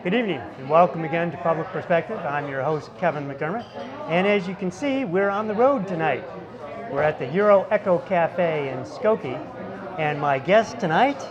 Good evening and welcome again to Public Perspective. I'm your host, Kevin McDermott. And as you can see, we're on the road tonight. We're at the Euro Echo Cafe in Skokie. And my guest tonight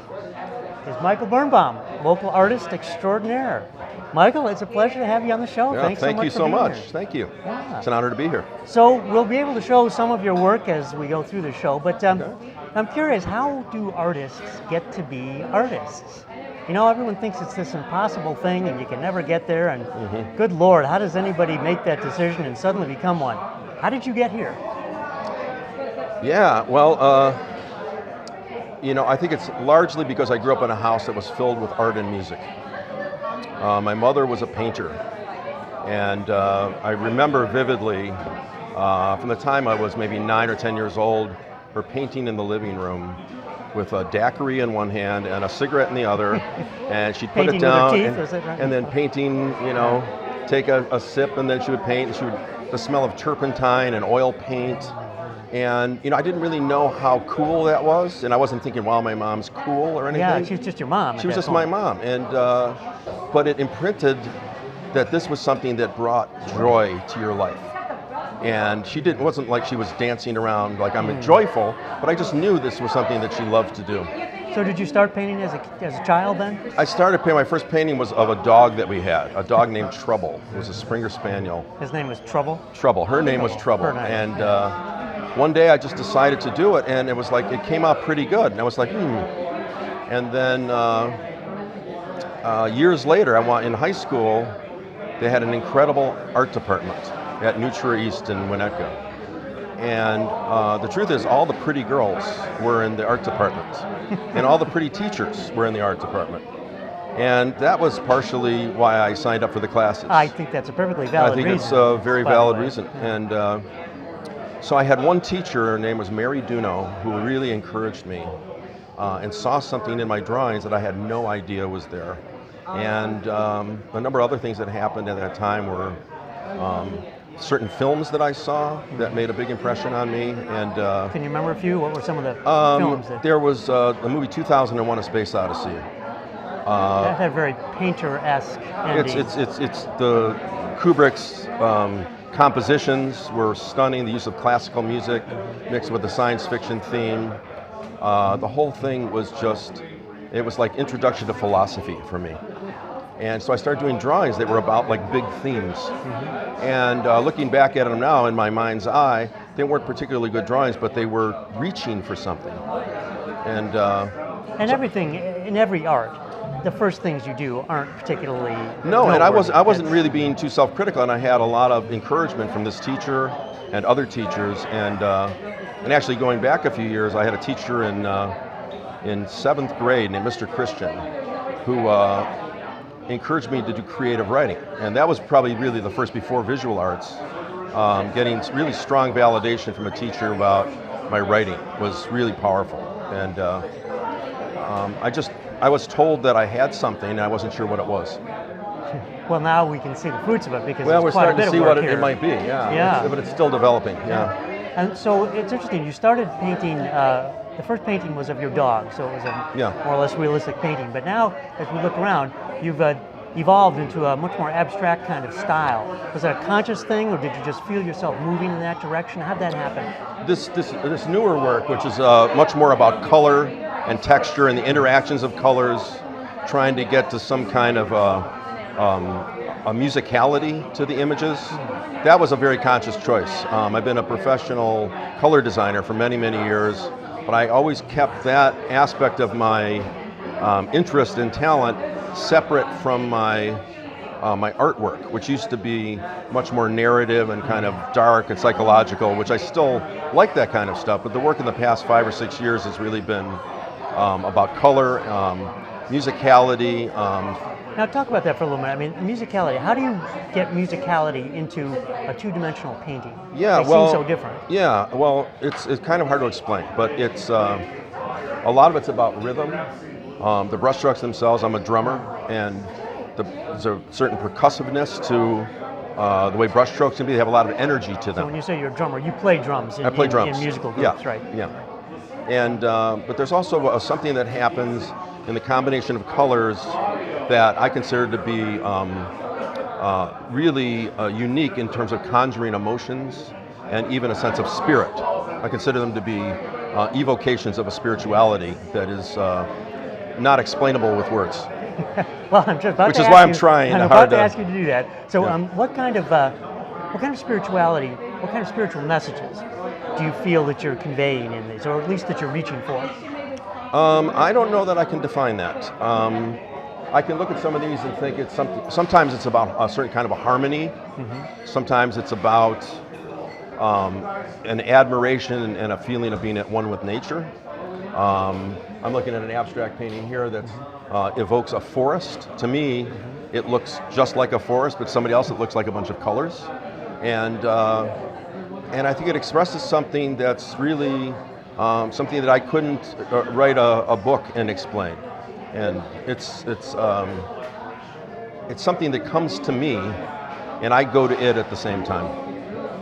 is Michael Birnbaum, local artist extraordinaire. Michael, it's a pleasure to have you on the show. Yeah, thank you so much. Thank you. Yeah. It's an honor to be here. So we'll be able to show some of your work as we go through the show, but I'm curious, how do artists get to be artists? You know, everyone thinks it's this impossible thing and you can never get there, and good Lord, how does anybody make that decision and suddenly become one? How did you get here? Yeah, well, I think it's largely because I grew up in a house that was filled with art and music. My mother was a painter, and I remember vividly from the time I was maybe 9 or 10 years old, her painting in the living room with a daiquiri in one hand and a cigarette in the other, and she'd put it down, and then painting, take a sip, and then she would paint, and the smell of turpentine and oil paint. And, I didn't really know how cool that was, and I wasn't thinking, wow, my mom's cool or anything. Yeah, she was just your mom. She was just my mom, and but it imprinted that this was something that brought joy to your life. And it wasn't like she was dancing around like I'm joyful, but I just knew this was something that she loved to do. So did you start painting as a child then? I started painting, my first painting was of a dog that we had, a dog named Trouble. It was a Springer Spaniel. His name was Trouble? Trouble, her name was Trouble. And one day I just decided to do it, and it was like, it came out pretty good. And I was like, And then years later, in high school, they had an incredible art department at Nutra East in Winnetka. And the truth is, all the pretty girls were in the art department, and all the pretty teachers were in the art department. And that was partially why I signed up for the classes. I think that's a perfectly valid reason. I think it's a very valid reason. And so I had one teacher, her name was Mary Duno, who really encouraged me and saw something in my drawings that I had no idea was there. And a number of other things that happened at that time were certain films that I saw that made a big impression on me. And can you remember a few? What were some of the films? There was the movie 2001: A Space Odyssey. That had a very painter-esque ending. It's the Kubrick's compositions were stunning. The use of classical music mixed with the science fiction theme. The whole thing was it was like introduction to philosophy for me. And so I started doing drawings that were about like big themes. And looking back at them now in my mind's eye, they weren't particularly good drawings, but they were reaching for something. And everything, in every art, the first things you do aren't particularly No, and I wasn't really being too self-critical, and I had a lot of encouragement from this teacher and other teachers. And actually going back a few years, I had a teacher in 7th grade named Mr. Christian, who encouraged me to do creative writing. And that was probably really the first before visual arts. Getting really strong validation from a teacher about my writing was really powerful. And I was told that I had something and I wasn't sure what it was. Well, now we can see the fruits of it because we're quite starting a bit to see of work what here. it might be, yeah. But it's still developing, yeah. And so it's interesting, you started painting, the first painting was of your dog, so it was a more or less realistic painting. But now, as we look around, you've evolved into a much more abstract kind of style. Was that a conscious thing, or did you just feel yourself moving in that direction? How'd that happen? This newer work, which is much more about color and texture and the interactions of colors, trying to get to some kind of a musicality to the images, that was a very conscious choice. I've been a professional color designer for many, many years, but I always kept that aspect of my interest and talent separate from my artwork, which used to be much more narrative and kind of dark and psychological, which I still like that kind of stuff, but the work in the past 5 or 6 years has really been about color, musicality. Now talk about that for a little minute. I mean, musicality, how do you get musicality into a two-dimensional painting? Yeah, they seem so different. Yeah, well, it's kind of hard to explain, but it's a lot of it's about rhythm. The brushstrokes themselves, I'm a drummer, and there's a certain percussiveness to the way brushstrokes can be. They have a lot of energy to them. So when you say you're a drummer, you play drums I play drums. in musical groups, right? Yeah. And but there's also something that happens in the combination of colors that I consider to be really unique in terms of conjuring emotions and even a sense of spirit. I consider them to be evocations of a spirituality that is not explainable with words. Well, I'm just about Which to is ask why you, I'm trying I'm hard about to to- ask you to do that. So, Yeah. what kind of spirituality, what kind of spiritual messages do you feel that you're conveying in these, or at least that you're reaching for? I don't know that I can define that. I can look at some of these and think it's sometimes it's about a certain kind of a harmony. Sometimes it's about an admiration and a feeling of being at one with nature. I'm looking at an abstract painting here that evokes a forest. To me, it looks just like a forest, but somebody else it looks like a bunch of colors. And I think it expresses something that's really something that I couldn't write a book and explain. And it's something that comes to me, and I go to it at the same time.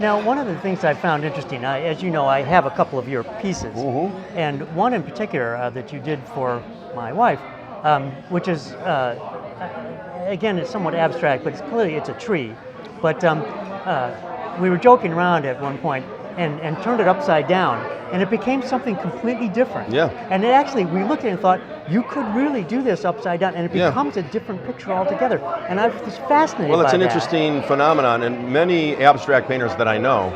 Now, one of the things I found interesting, as you know, I have a couple of your pieces, and one in particular that you did for my wife, which is, again, it's somewhat abstract, but it's a tree. But we were joking around at one point and turned it upside down, and it became something completely different. Yeah. And it actually, we looked at it and thought, you could really do this upside down, and it becomes a different picture altogether. And I was just fascinated by that. Well, it's an interesting phenomenon, and many abstract painters that I know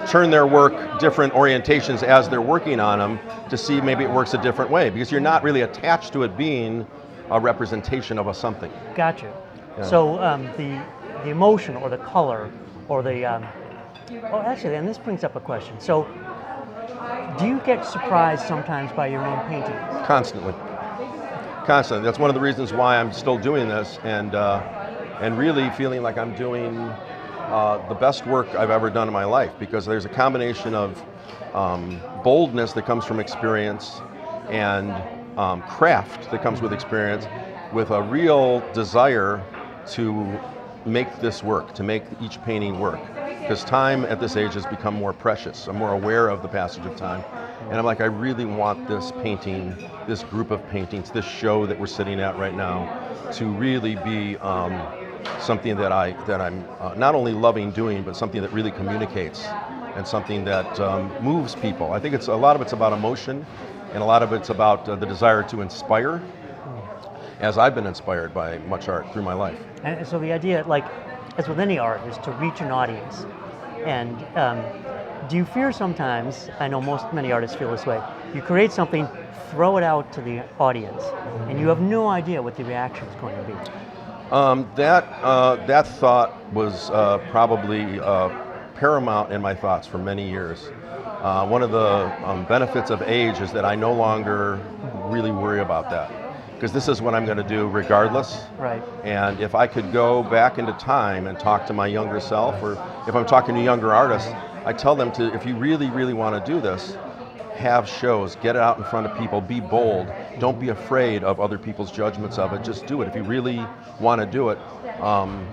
turn their work different orientations as they're working on them to see maybe it works a different way, because you're not really attached to it being a representation of a something. Gotcha. Yeah. So the emotion or the color or the actually, and this brings up a question. So, do you get surprised sometimes by your own paintings? Constantly. That's one of the reasons why I'm still doing this, and really feeling like I'm doing the best work I've ever done in my life, because there's a combination of boldness that comes from experience and craft that comes with experience, with a real desire to make this work, to make each painting work. Because time at this age has become more precious. I'm more aware of the passage of time. And I'm like, I really want this painting, this group of paintings, this show that we're sitting at right now, to really be something that I'm not only loving doing, but something that really communicates and something that moves people. I think a lot of it's about emotion, and a lot of it's about the desire to inspire, as I've been inspired by much art through my life. And so the idea, like, as with any art, is to reach an audience. And do you fear sometimes, I know many artists feel this way, you create something, throw it out to the audience, and you have no idea what the reaction is going to be? That thought was probably paramount in my thoughts for many years. One of the benefits of age is that I no longer really worry about that, because this is what I'm going to do regardless. Right. And if I could go back into time and talk to my younger self, or if I'm talking to younger artists, I tell them to, if you really, really want to do this, have shows, get it out in front of people, be bold, don't be afraid of other people's judgments of it, just do it. If you really want to do it,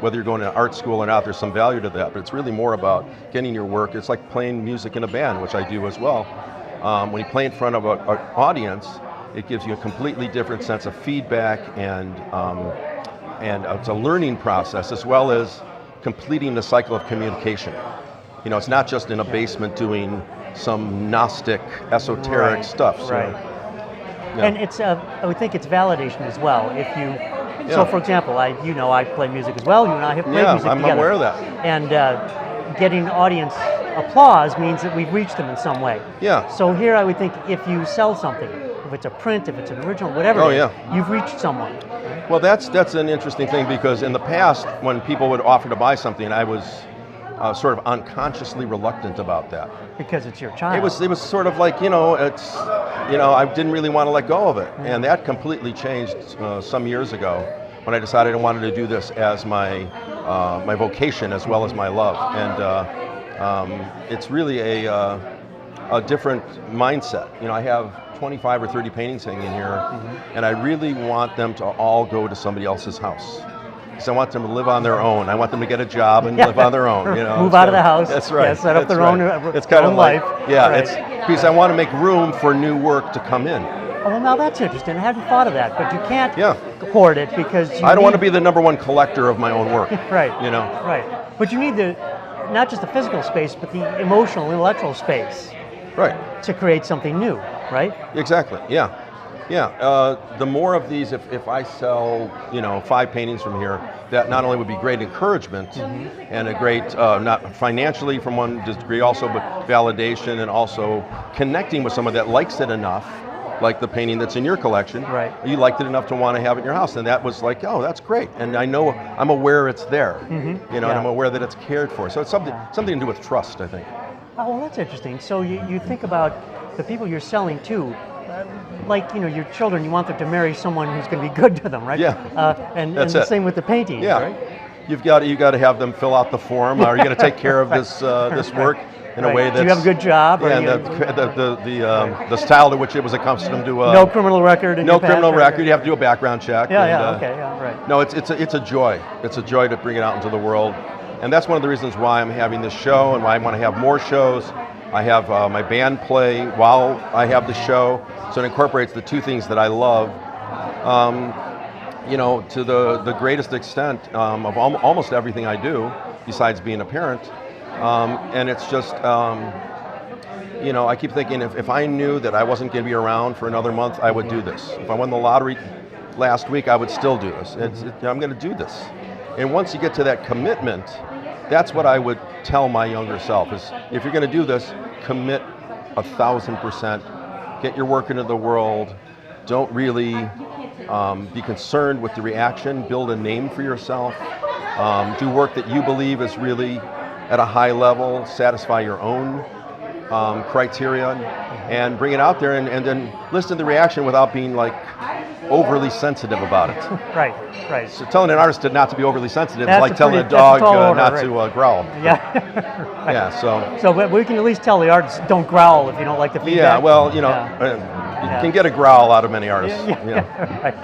whether you're going to art school or not, there's some value to that, but it's really more about getting your work. It's like playing music in a band, which I do as well. When you play in front of an audience, it gives you a completely different sense of feedback, and it's a learning process, as well as completing the cycle of communication. You know, it's not just in a basement doing some Gnostic, esoteric stuff. So, right. Yeah. And it's, I would think it's validation as well. If you, so for example, I play music as well. You and I have played music I'm together. aware of that. And getting audience applause means that we've reached them in some way. Yeah. So here I would think if you sell something, if it's a print, if it's an original, whatever it is, you've reached someone. Right? Well, that's an interesting thing, because in the past, when people would offer to buy something, I was sort of unconsciously reluctant about that. Because it's your child. It was sort of like, I didn't really want to let go of it. Mm-hmm. And that completely changed some years ago, when I decided I wanted to do this as my vocation as well as my love. And it's really a different mindset. I have 25 or 30 paintings hanging here, and I really want them to all go to somebody else's house. Because I want them to live on their own. I want them to get a job and live on their own. Move out of the house. That's right. Yeah, set up their own, it's kind own of like, life. yeah, right. it's because I want to make room for new work to come in. Oh, well, now that's interesting. I hadn't thought of that, but you can't Yeah. hoard it because I don't want to be the #1 collector of my own work. right. You know. Right. But you need not just the physical space, but the emotional, intellectual space Right. to create something new, right? Exactly. Yeah. Yeah. The more of these, if I sell, 5 paintings from here, that not only would be great encouragement and a great, not financially from one degree also, but validation and also connecting with someone that likes it enough, like the painting that's in your collection. Right. You liked it enough to want to have it in your house, and that was like, oh, that's great. And I know, I'm aware it's there, and I'm aware that it's cared for. So it's something to do with trust, I think. Oh, well, that's interesting. So you think about the people you're selling to, like, your children, you want them to marry someone who's going to be good to them, right? Yeah. And That's the it. same with the paintings, Yeah. right? You got to have them fill out the form. Are you going to take care of this work in a way that's... Do you have a good job? Yeah, and the style to which it was accustomed to... no criminal record in no your past, criminal right? record. You have to do a background check. Right. No, it's a joy. It's a joy to bring it out into the world. And that's one of the reasons why I'm having this show and why I want to have more shows. I have my band play while I have the show, so it incorporates the two things that I love, to the greatest extent of almost everything I do, besides being a parent. And it's just, I keep thinking if I knew that I wasn't going to be around for another month, I would do this. If I won the lottery last week, I would still do this. I'm going to do this. And once you get to that commitment, that's what I would tell my younger self is, if you're going to do this, commit 1,000%, get your work into the world, don't really be concerned with the reaction, build a name for yourself, do work that you believe is really at a high level, satisfy your own criteria, and bring it out there and then listen to the reaction without being like overly sensitive about it. Right. So telling an artist not to be overly sensitive is That's like telling a that's dog tall order, not right. to growl. Yeah. Right. Yeah, so but we can at least tell the artists don't growl if you don't like the feedback. yeah, well, you can get a growl out of many artists. Right.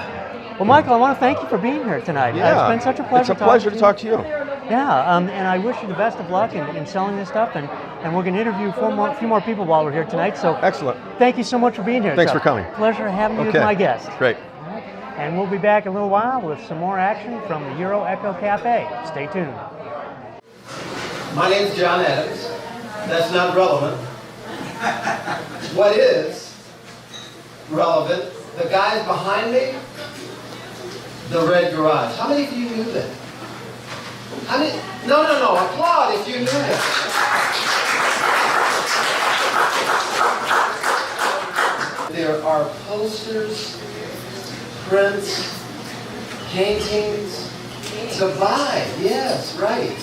Well, Michael, I want to thank you for being here tonight. Yeah, it's been such a pleasure. It's a pleasure to talk to you. Yeah, and I wish you the best of luck in selling this stuff, and we're going to interview a few more people while we're here tonight. So excellent. Thank you so much for being here. Thanks Chuck. for coming. Pleasure having you as my guest. Great. And we'll be back in a little while with some more action from the Euro Echo Cafe. Stay tuned. My name's John Adams. That's not relevant. What is relevant, the guys behind me, the Red Garage. How many of you knew that? How many? No. Applaud if you knew that. There are posters, prints, paintings to buy. Yes, right.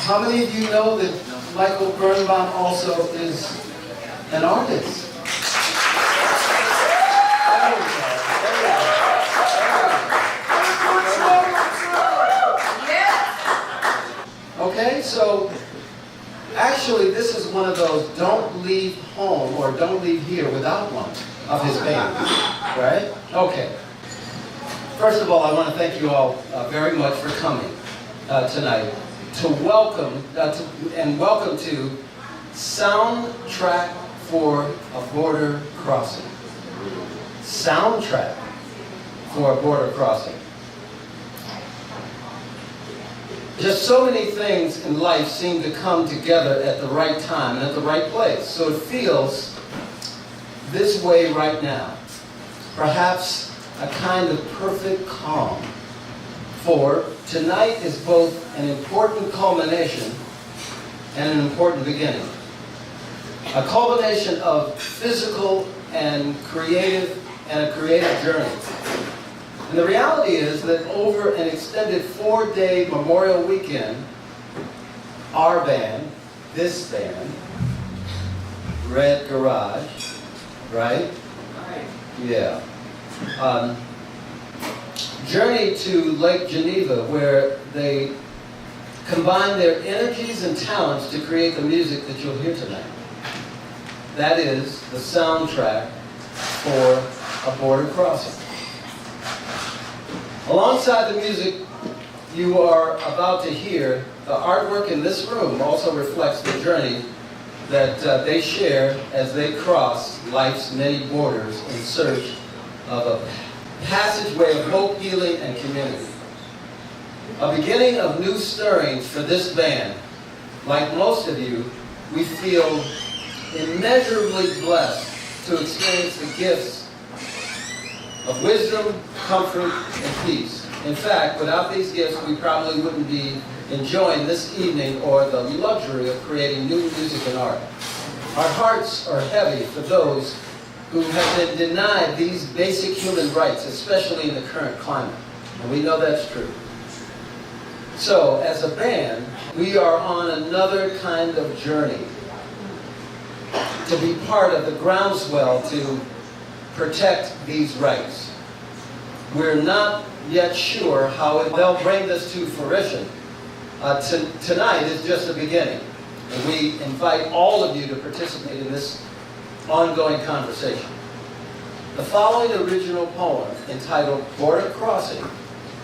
How many of you know that Michael Birnbaum also is an artist? Okay, so actually this is one of those don't leave home or don't leave here without one of his paintings, right? Okay. First of all, I want to thank you all very much for coming tonight to welcome to Soundtrack for a Border Crossing. Soundtrack for a Border Crossing. Just so many things in life seem to come together at the right time and at the right place. So it feels this way right now. Perhaps a kind of perfect calm. For tonight is both an important culmination and an important beginning. A culmination of physical and a creative journey. And the reality is that over an extended 4-day Memorial Weekend, our band, this band, Red Garage, right? Yeah. Journeyed to Lake Geneva, where they combined their energies and talents to create the music that you'll hear tonight. That is the soundtrack for A Border Crossing. Alongside the music you are about to hear, the artwork in this room also reflects the journey that they share as they cross life's many borders in search of a passageway of hope, healing, and community. A beginning of new stirrings for this band. Like most of you, we feel immeasurably blessed to experience the gifts of wisdom, comfort, and peace. In fact, without these gifts, we probably wouldn't be enjoying this evening or the luxury of creating new music and art. Our hearts are heavy for those who have been denied these basic human rights, especially in the current climate. And we know that's true. So, as a band, we are on another kind of journey to be part of the groundswell to protect these rights. We're not yet sure how they'll bring this to fruition. Tonight is just the beginning, and we invite all of you to participate in this ongoing conversation. The following original poem, entitled Border Crossing,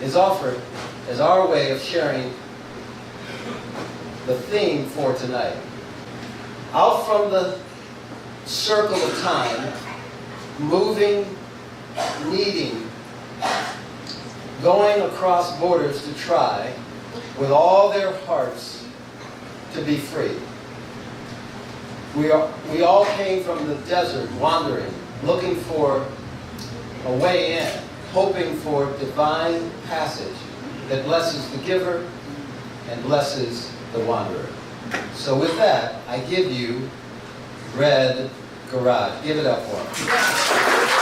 is offered as our way of sharing the theme for tonight. Out from the circle of time, moving, needing, going across borders to try, with all their hearts, to be free. We all came from the desert, wandering, looking for a way in, hoping for divine passage that blesses the giver and blesses the wanderer. So with that, I give you Red Garage. Give it up for him.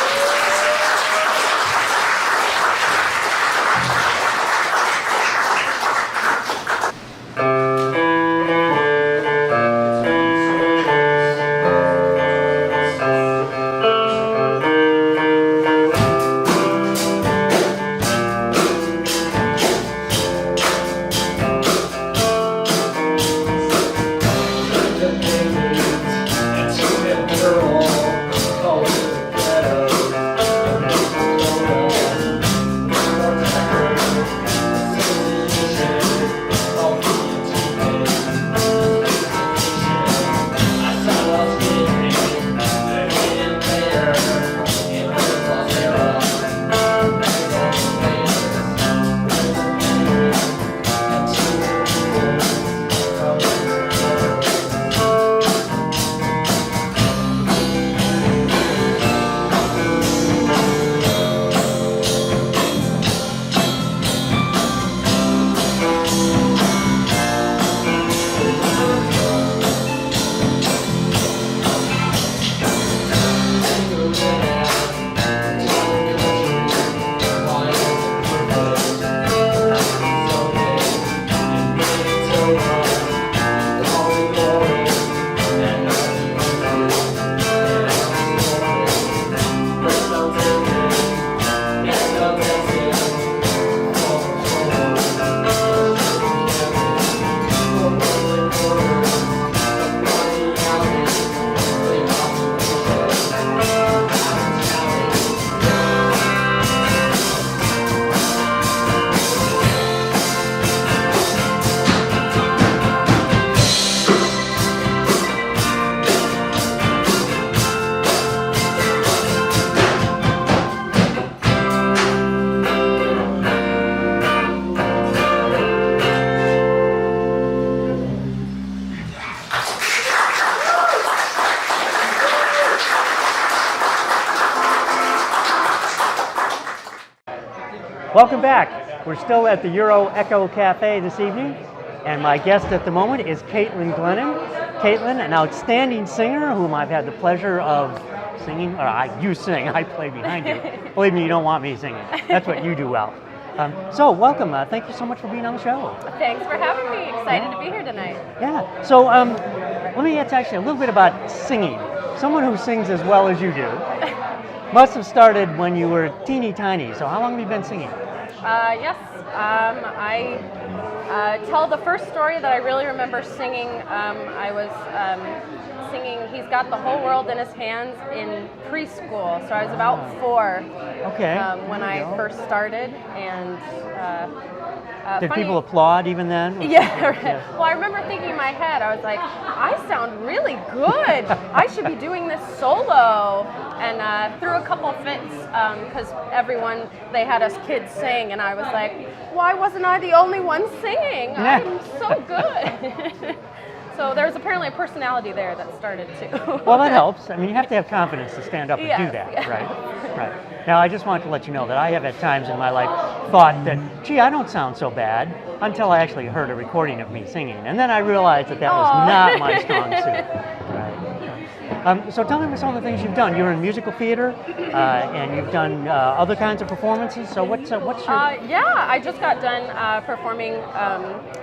Welcome back. We're still at the Euro Echo Cafe this evening, and my guest at the moment is Caitlyn Glennon. Caitlyn, an outstanding singer whom I've had the pleasure of singing, you sing, I play behind you. Believe me, you don't want me singing. That's what you do well. So welcome, thank you so much for being on the show. Thanks for having me, excited to be here tonight. Yeah, so let me ask actually a little bit about singing. Someone who sings as well as you do must have started when you were teeny tiny, so how long have you been singing? Yes, I tell the first story that I really remember singing. I was singing "He's Got the Whole World in His Hands" in preschool, so I was about 4 when I first started, and did people applaud even then? Yeah, right. Well, I remember thinking in my head, I was like, I sound really good. I should be doing this solo. And threw a couple fits because they had us kids sing, and I was like, why wasn't I the only one singing? I'm so good. So there was apparently a personality there that started too. Well, that helps. I mean, you have to have confidence to stand up and do that, right? Right. Now, I just wanted to let you know that I have at times in my life thought that, gee, I don't sound so bad, until I actually heard a recording of me singing. And then I realized that that was not my strong suit. Right. So tell me some of the things you've done. You're in musical theater, and you've done other kinds of performances. So what's your... Yeah, I just got done performing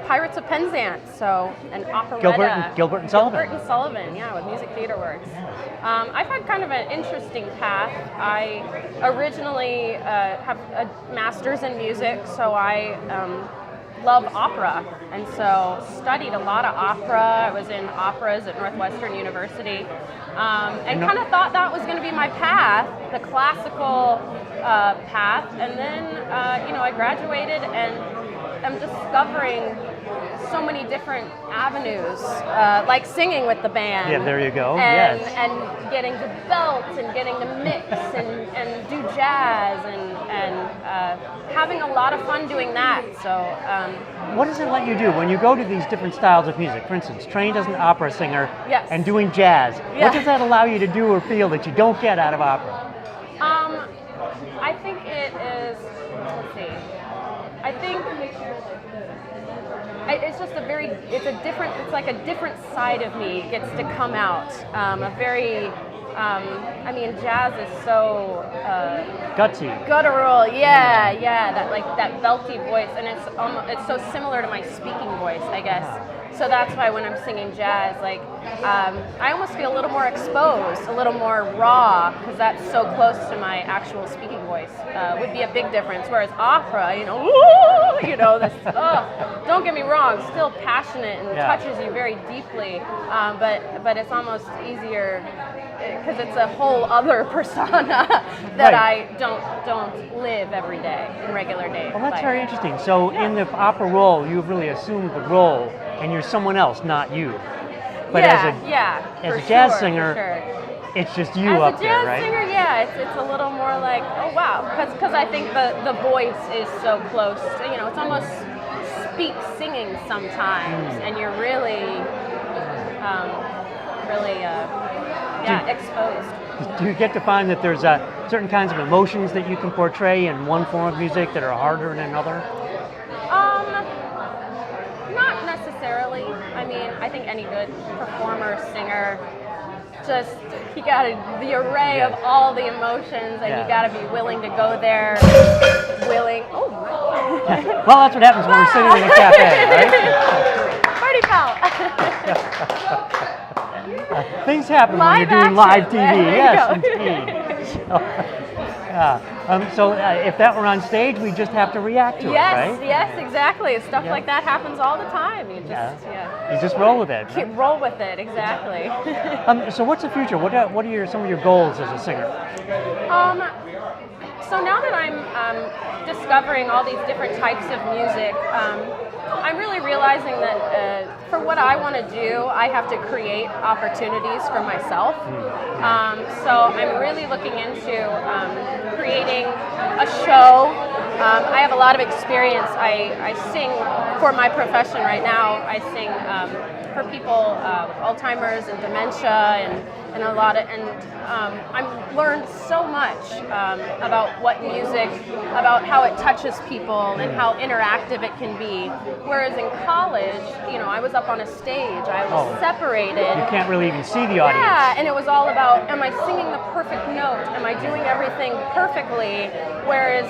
Pirates of Penzance, so an operetta. Gilbert and Sullivan. Gilbert and Sullivan, yeah, with Music Theater Works. I've had kind of an interesting path. I originally have a master's in music, so I love opera, and so studied a lot of opera. I was in operas at Northwestern University, and kind of thought that was going to be my path, the classical path. And then, I graduated and am discovering so many different avenues, like singing with the band. Yeah, there you go. And, yes. And getting to belt and getting to mix and do jazz and having a lot of fun doing that. So, what does it let you do when you go to these different styles of music? For instance, trained as an opera singer and doing jazz. Yeah. What does that allow you to do or feel that you don't get out of opera? I think it is. Let's see. I think it's just it's like a different side of me gets to come out. Jazz is so gutsy, guttural, yeah, that belty voice, and it's so similar to my speaking voice, I guess. So that's why when I'm singing jazz, I almost feel a little more exposed, a little more raw, because that's so close to my actual speaking voice. Would be a big difference. Whereas opera, don't get me wrong, still passionate and touches you very deeply, but it's almost easier because it's a whole other persona that I don't live every day in regular day. Well, that's very interesting. So in the opera role, you've really assumed the role, and you're someone else, not you. But as a jazz singer, it's just you up there, right? As a jazz singer, it's a little more like, oh wow, because I think the voice is so close. It's almost singing sometimes, and you're really exposed. Do you get to find that there's certain kinds of emotions that you can portray in one form of music that are harder in another? Not necessarily. I mean, I think any good performer, singer, you gotta, the array of all the emotions, and you gotta be willing to go there, oh my. Well, that's what happens when we're sitting in a cafe, right? Party foul. Things happen when you're doing live TV. Yes, indeed. So if that were on stage, we just have to react to it, right? Yes, exactly. Stuff like that happens all the time. You just roll with it. Roll with it, exactly. So what's the future? What are some of your goals as a singer? So now that I'm discovering all these different types of music, I'm really realizing that for what I want to do, I have to create opportunities for myself. So I'm really looking into creating a show. I have a lot of experience. I sing for my profession right now. I sing for people with Alzheimer's and dementia and a lot of, I've learned so much about what music, about how it touches people and how interactive it can be. Whereas in college, I was up on a stage, I was separated. You can't really even see the audience. Yeah, and it was all about, am I singing the perfect note? Am I doing everything perfectly? Whereas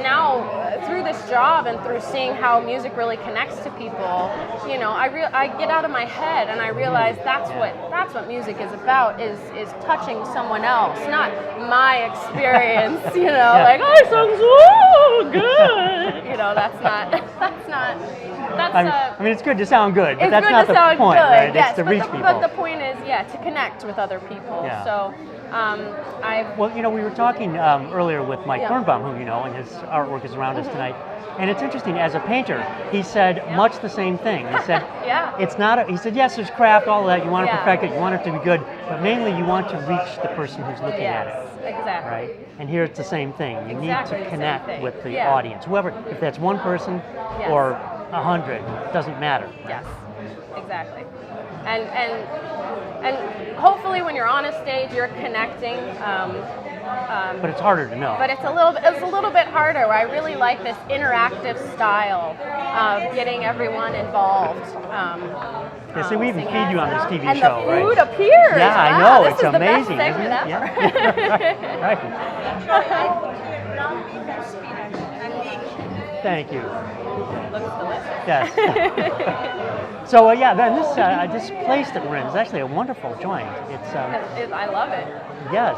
now, through through this job and through seeing how music really connects to people, you know, I get out of my head and I realize that's what music is about, is touching someone else, not my experience, you know, like, oh, it sounds so good. You know, I mean, it's good to sound good, but it's that's good not to the sound point, good, right? yes, It's to reach people. But the point is, to connect with other people. Yeah. So, Well, you know, we were talking earlier with Mike Yeah. Birnbaum, who you know, and his artwork is around us tonight. And it's interesting, as a painter, he said much the same thing. He said, it's not, he said, yes, there's craft, all of that, you want to perfect it, you want it to be good, but mainly you want to reach the person who's looking at it. Exactly. Right? And here it's the same thing. You Exactly need the to same connect thing. with the Yeah. audience. Whoever, if that's one person Yes. or 100, it doesn't matter. Yes, exactly. And hopefully when you're on a stage, you're connecting. But it's harder to know. But it's a little bit harder. I really like this interactive style of getting everyone involved. Yeah, see, we even feed you on this TV and show, the food right? appears. Yeah, I Wow, know, this it's is amazing, the best isn't segment it? ever. Yeah. Right. Thank you. Looks delicious. Yes. So yeah, then this place that we're in is actually a wonderful joint. It's I love it. yes.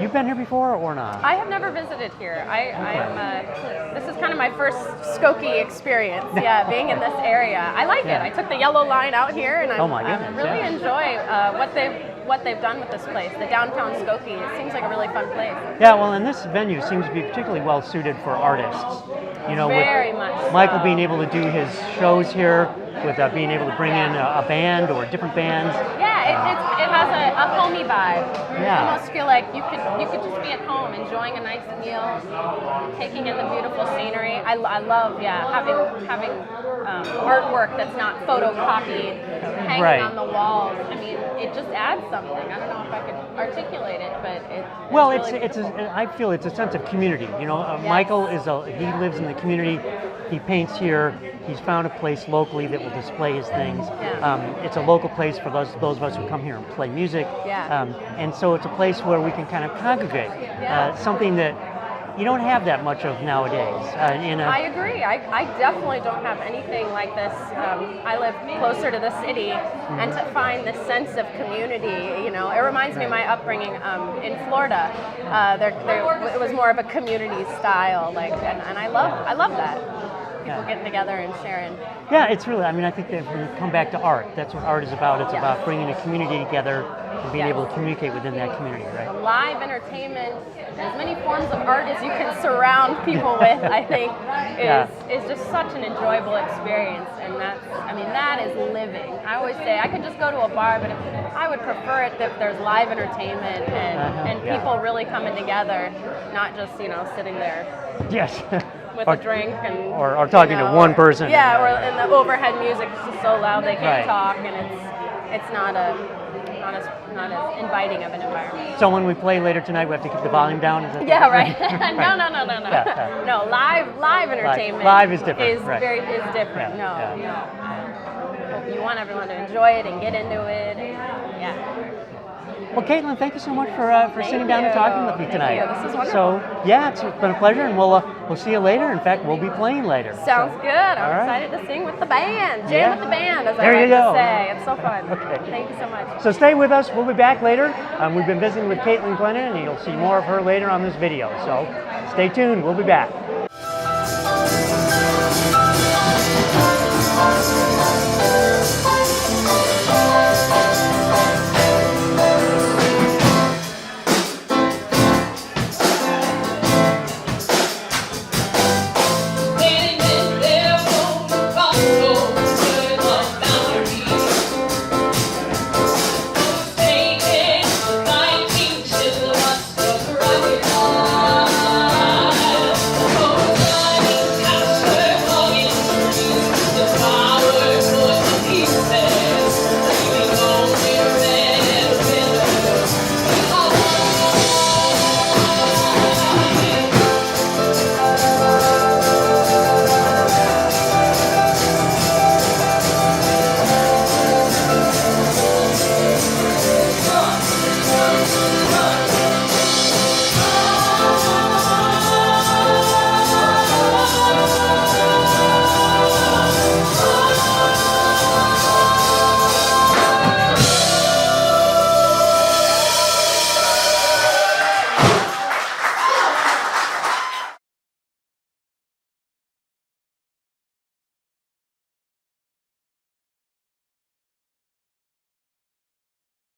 You've been here before or not? I have never visited here. This is kind of my first Skokie experience. Yeah, being in this area. I like it. I took the yellow line out here, and I really enjoy what they've done with this place. The downtown Skokie. It seems like a really fun place. Yeah. Well, and this venue seems to be particularly well suited for artists. You know, very with much Michael so. being able to do his shows here, with being able to bring in a band or different bands. Yeah, it has a homey vibe. Yeah. I almost feel like you could just be at home enjoying a nice meal, taking in the beautiful scenery. I love having artwork that's not photocopied hanging on the walls. I mean, it just adds something. I don't know if I could articulate it, but I feel it's a sense of community. You know, Michael he lives in the community. He paints here. He's found a place locally that will display his things. Yeah. It's a local place for those of us who come here and play music. Yeah. And so it's a place where we can kind of congregate. Yeah. Something that you don't have that much of nowadays. I agree. I definitely don't have anything like this. I live closer to the city, and to find this sense of community, you know, it reminds me of my upbringing in Florida. It was more of a community style, and I love that. People getting together and sharing. Yeah, it's really, I mean, I think that when you come back to art, that's what art is about. It's about bringing a community together and being able to communicate within that community, right? Live entertainment, as many forms of art as you can surround people with, I think, is just such an enjoyable experience. And that is living. I always say, I could just go to a bar, but I would prefer it if there's live entertainment and people really coming together, not just, you know, sitting there. Yes. With a drink or talking to one person. Yeah, and the overhead music is just so loud they can't Right. talk, and it's not as inviting of an environment. So when we play later tonight, we have to keep the volume down? Is that Yeah, right. Right. No. Yeah. No, live entertainment. Live is different. Is different. You want everyone to enjoy it and get into it. Well, Caitlyn, thank you so much for sitting down and talking with me tonight. Thank you. This is wonderful. So yeah, it's been a pleasure, and we'll see you later. In fact, we'll be playing later. Sounds good. I'm all right. excited to sing with the band. Jam with the band, as There I you like go. to say. It's so fun. Okay. Thank you so much. So stay with us. We'll be back later. We've been visiting with Caitlyn Glennon, and you'll see more of her later on this video. So stay tuned. We'll be back.